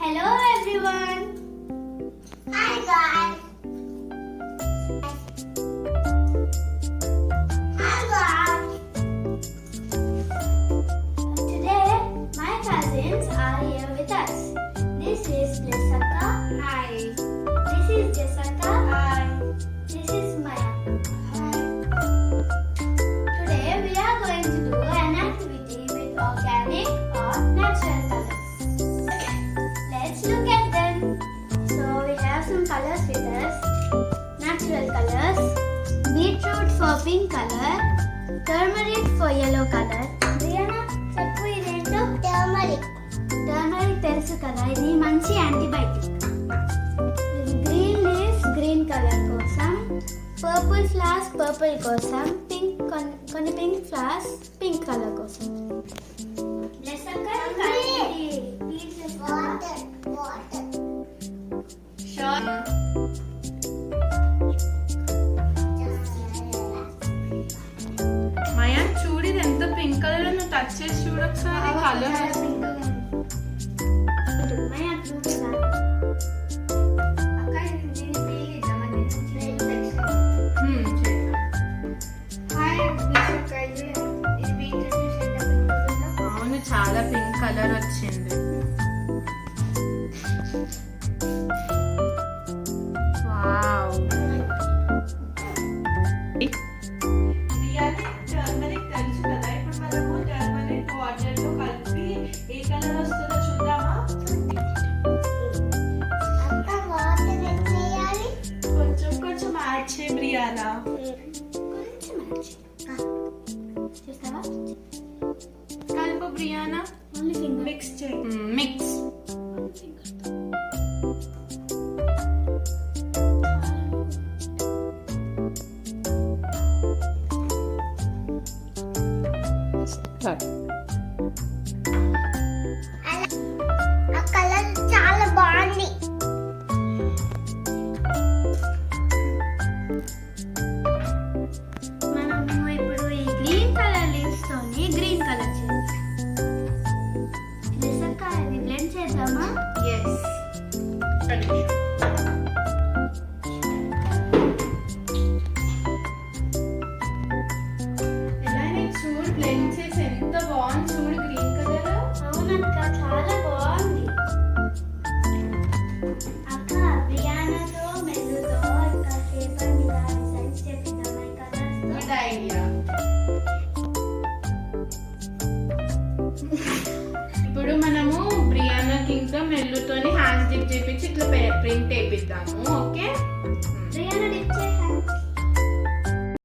Hello everyone. Hi guys. Hi guys. Today my cousins are here with us. This is Jessica. Hi. This is Jessica. Hi. This is Maya. Hi. Today we are going to do an activity with organic or natural colors. Let's look at them. So we have some colors with us. Natural colors. Beetroot for pink color. Turmeric for yellow color. Brianna, చెప్పు ఇదేంటో? Turmeric. Turmeric తెలుసు కదా, ఇది మంచి antibiotic. Green leaves green colour కోసం. Purple flowers purple కోసం. Pink కొన్ని pink flowers pink colour కోసం. మయా చూడు, ఇది ఎంత పింక్ కలర్. నువ్వు టచ్ చేసి చూడు ఒకసారి కలర్. అవును, చాలా పింక్ కలర్ వచ్చింది. వావ్. టర్మరిక్ తెలుసు కదా, ఇప్పుడు మనము టర్మరిక్ వాటర్ లో కలిపి ఏ కలర్ వస్తుందో చూద్దామా? కొంచెం కొంచెం యాడ్ చేయి బ్రియానా. కలుపు బ్రియానా. మిక్స్ చేయి. మిక్స్. ఆ కలర్ చాలా బాగుంది. మనము ఇప్పుడు ఈ గ్రీన్ కలర్ లీవ్స్ తోని గ్రీన్ కలర్ చేద్దాం. ఇది బ్లెండ్ చేద్దామా? ఎస్. ఎలానే చూడు, బ్లెండ్ చేసి ఎంత బాగుంది చూడు గ్రీన్ కలర్. అవునక్క, చాలా బాగుంది. అక్క, బియానాతో మెల్లుతో ఇంకా పేపర్ మీద డిజైన్స్ చేపిద్దాం ఈ కలర్స్. Good idea. ఇప్పుడు మనము బ్రియానా కింగ్ తో మెల్లుతోని హ్యాండ్స్ డిప్ చేపించి ఇట్లా ప్రింట్ వేపిద్దాము. ఓకే, బియానా డిప్ చేయి.